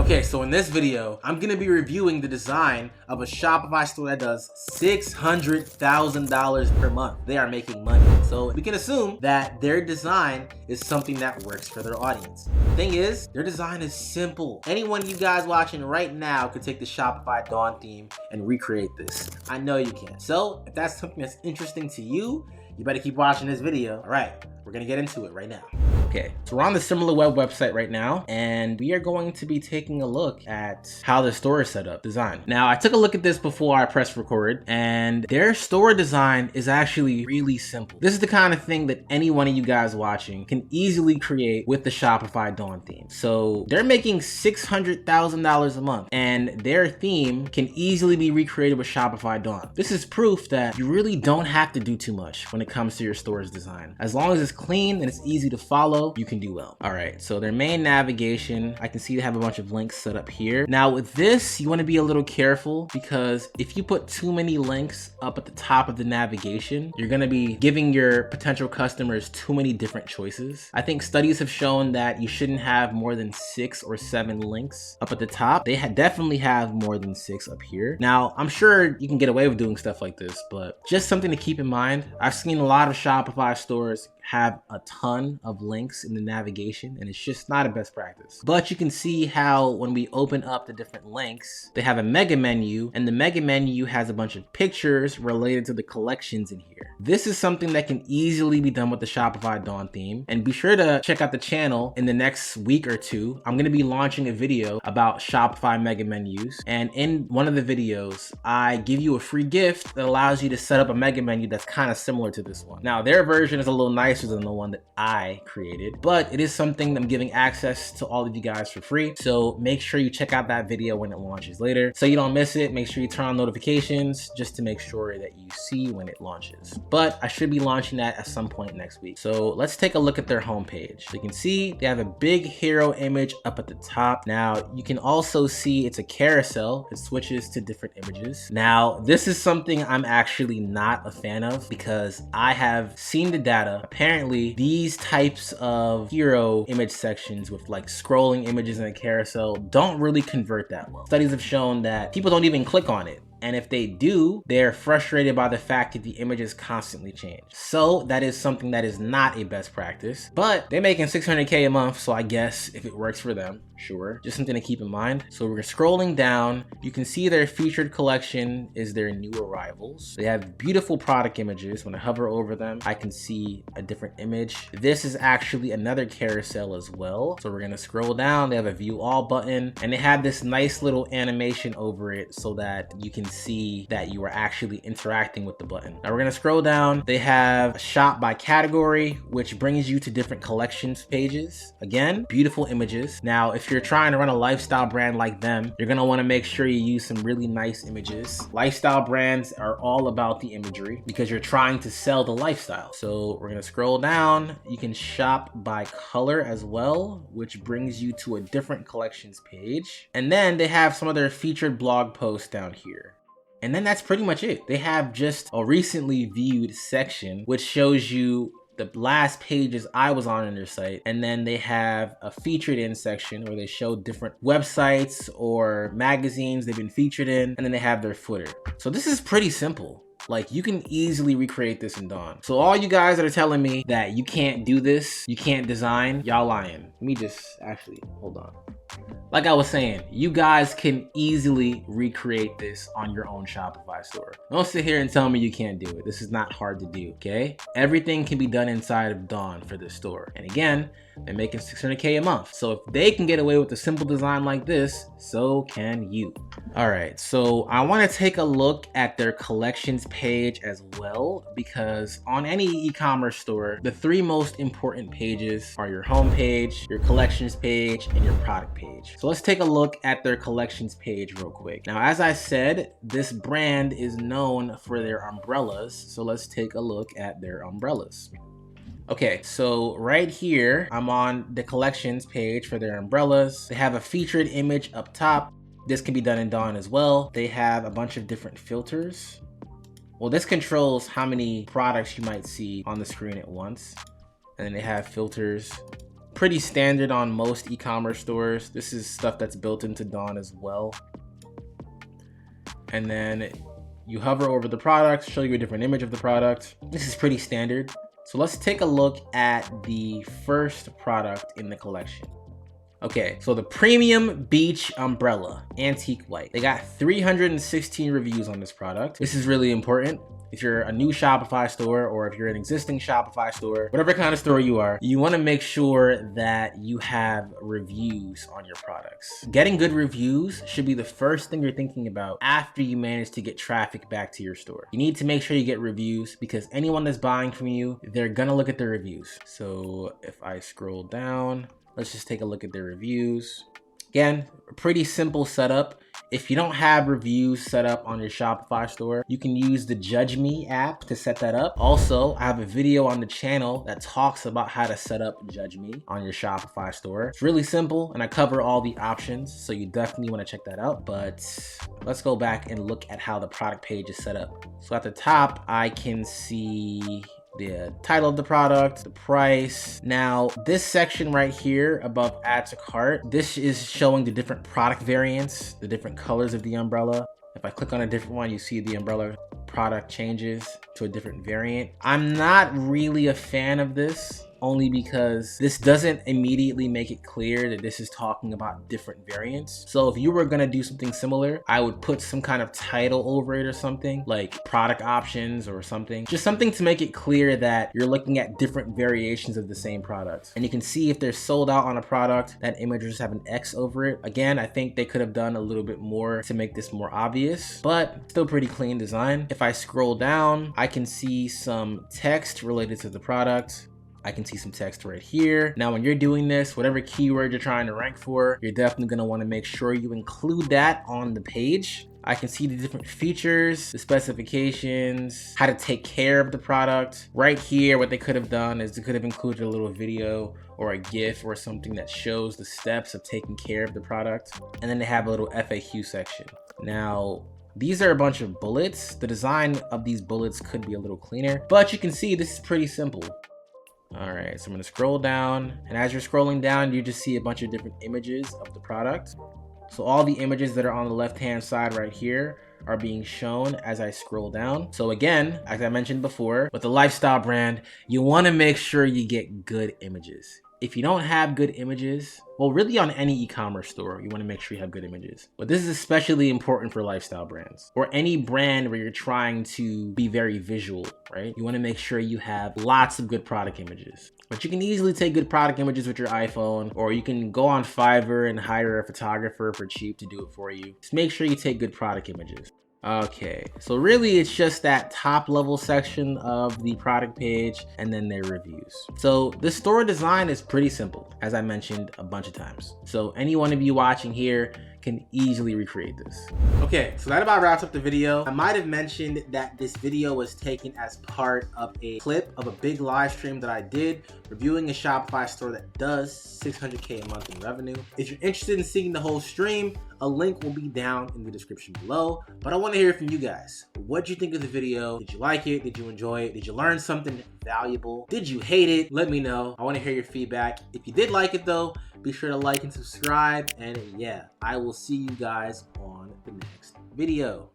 Okay, so in this video, I'm gonna be reviewing the design of a Shopify store that does $600,000 per month. They are making money. So we can assume that their design is something that works for their audience. The thing is, their design is simple. Anyone of you guys watching right now could take the Shopify Dawn theme and recreate this. I know you can. So if that's something that's interesting to you, you better keep watching this video. All right, we're gonna get into it right now. Okay, so we're on the SimilarWeb website right now, and we are going to be taking a look at how the store is set up, design. Now, I took a look at this before I pressed record, and their store design is actually really simple. This is the kind of thing that any one of you guys watching can easily create with the Shopify Dawn theme. So they're making $600,000 a month, and their theme can easily be recreated with Shopify Dawn. This is proof that you really don't have to do too much when it comes to your store's design. As long as it's clean and it's easy to follow, you can do well. All right, so their main navigation, I can see they have a bunch of links set up here. Now with this, you want to be a little careful, because if you put too many links up at the top of the navigation, you're going to be giving your potential customers too many different choices. I think studies have shown that you shouldn't have more than 6 or 7 links up at the top. They definitely have more than 6 up here. Now, I'm sure you can get away with doing stuff like this, but just something to keep in mind. I've seen a lot of Shopify stores have a ton of links in the navigation, and it's just not a best practice. But you can see how when we open up the different links, they have a mega menu, and the mega menu has a bunch of pictures related to the collections in here. This is something that can easily be done with the Shopify Dawn theme, and be sure to check out the channel in the next week or two. I'm gonna be launching a video about Shopify mega menus, and in one of the videos, I give you a free gift that allows you to set up a mega menu that's kind of similar to this one. Now, their version is a little nicer than the one that I created, but it is something that I'm giving access to all of you guys for free. So make sure you check out that video when it launches later, so you don't miss it. Make sure you turn on notifications just to make sure that you see when it launches. But I should be launching that at some point next week. So let's take a look at their homepage. You can see they have a big hero image up at the top. Now you can also see it's a carousel. It switches to different images. Now this is something I'm actually not a fan of, because I have seen the data. Apparently, these types of hero image sections with like scrolling images in a carousel don't really convert that well. Studies have shown that people don't even click on it. And if they do, they're frustrated by the fact that the images constantly change. So that is something that is not a best practice, but they're making $600K a month. So I guess if it works for them, sure. Just something to keep in mind. So we're scrolling down. You can see their featured collection is their new arrivals. They have beautiful product images. When I hover over them, I can see a different image. This is actually another carousel as well. So we're gonna scroll down. They have a view all button, and they have this nice little animation over it so that you can see that you are actually interacting with the button. Now we're gonna scroll down. They have a shop by category, which brings you to different collections pages. Again, beautiful images. Now, if you're trying to run a lifestyle brand like them, you're gonna wanna make sure you use some really nice images. Lifestyle brands are all about the imagery because you're trying to sell the lifestyle. So we're gonna scroll down. You can shop by color as well, which brings you to a different collections page. And then they have some of their featured blog posts down here. And then that's pretty much it. They have just a recently viewed section, which shows you the last pages I was on their site. And then they have a featured in section where they show different websites or magazines they've been featured in. And then they have their footer. So this is pretty simple. Like, you can easily recreate this in Dawn. So all you guys that are telling me that you can't do this, you can't design, y'all lying. Let me just actually, hold on. Like I was saying, you guys can easily recreate this on your own Shopify store. Don't sit here and tell me you can't do it. This is not hard to do, okay? Everything can be done inside of Dawn for this store. And again, they're making $600K a month. So if they can get away with a simple design like this, so can you. All right, so I want to take a look at their collections page as well, because on any e-commerce store, the 3 most important pages are your home page, your collections page, and your product page. So let's take a look at their collections page real quick. Now, as I said, this brand is known for their umbrellas. So let's take a look at their umbrellas. Okay, so right here, I'm on the collections page for their umbrellas. They have a featured image up top. This can be done in Dawn as well. They have a bunch of different filters. Well, this controls how many products you might see on the screen at once. And then they have filters pretty standard on most e-commerce stores. This is stuff that's built into Dawn as well. And then you hover over the product, show you a different image of the product. This is pretty standard. So let's take a look at the first product in the collection. Okay, so the Premium Beach Umbrella, Antique White. They got 316 reviews on this product. This is really important. If you're a new Shopify store, or if you're an existing Shopify store, whatever kind of store you are, you want to make sure that you have reviews on your products. Getting good reviews should be the first thing you're thinking about after you manage to get traffic back to your store. You need to make sure you get reviews, because anyone that's buying from you, they're gonna look at the reviews. So if I scroll down, let's just take a look at their reviews. Again, a pretty simple setup. If you don't have reviews set up on your Shopify store, you can use the Judge Me app to set that up. Also, I have a video on the channel that talks about how to set up Judge Me on your Shopify store. It's really simple, and I cover all the options, so you definitely want to check that out. But let's go back and look at how the product page is set up. So at the top, I can see the title of the product, the price. Now, this section right here above add to cart, this is showing the different product variants, the different colors of the umbrella. If I click on a different one, you see the umbrella product changes to a different variant. I'm not really a fan of this, only because this doesn't immediately make it clear that this is talking about different variants. So if you were gonna do something similar, I would put some kind of title over it or something, like product options or something. Just something to make it clear that you're looking at different variations of the same product. And you can see if they're sold out on a product, that image will just have an X over it. Again, I think they could have done a little bit more to make this more obvious, but still pretty clean design. If I scroll down, I can see some text related to the product. I can see some text right here. Now, when you're doing this, whatever keyword you're trying to rank for, you're definitely gonna wanna make sure you include that on the page. I can see the different features, the specifications, how to take care of the product. Right here, what they could have done is they could have included a little video or a GIF or something that shows the steps of taking care of the product. And then they have a little FAQ section. Now, these are a bunch of bullets. The design of these bullets could be a little cleaner, but you can see this is pretty simple. All right, so I'm gonna scroll down, and as you're scrolling down, you just see a bunch of different images of the product. So all the images that are on the left-hand side right here are being shown as I scroll down. So again, as I mentioned before, with a lifestyle brand, you wanna make sure you get good images. If you don't have good images, well, really on any e-commerce store, you want to make sure you have good images. But this is especially important for lifestyle brands or any brand where you're trying to be very visual, right? You want to make sure you have lots of good product images. But you can easily take good product images with your iPhone, or you can go on Fiverr and hire a photographer for cheap to do it for you. Just make sure you take good product images. Okay, so really it's just that top level section of the product page and then their reviews. So the store design is pretty simple, as I mentioned a bunch of times. So any one of you watching here can easily recreate this. Okay, so that about wraps up the video. I might have mentioned that this video was taken as part of a clip of a big live stream that I did reviewing a Shopify store that does 600K a month in revenue. If you're interested in seeing the whole stream, a link will be down in the description below. But I want to hear from you guys. What'd you think of the video? Did you like it? Did you enjoy it? Did you learn something valuable? Did you hate it? Let me know. I want to hear your feedback. If you did like it though, be sure to like and subscribe. And yeah, I will see you guys on the next video.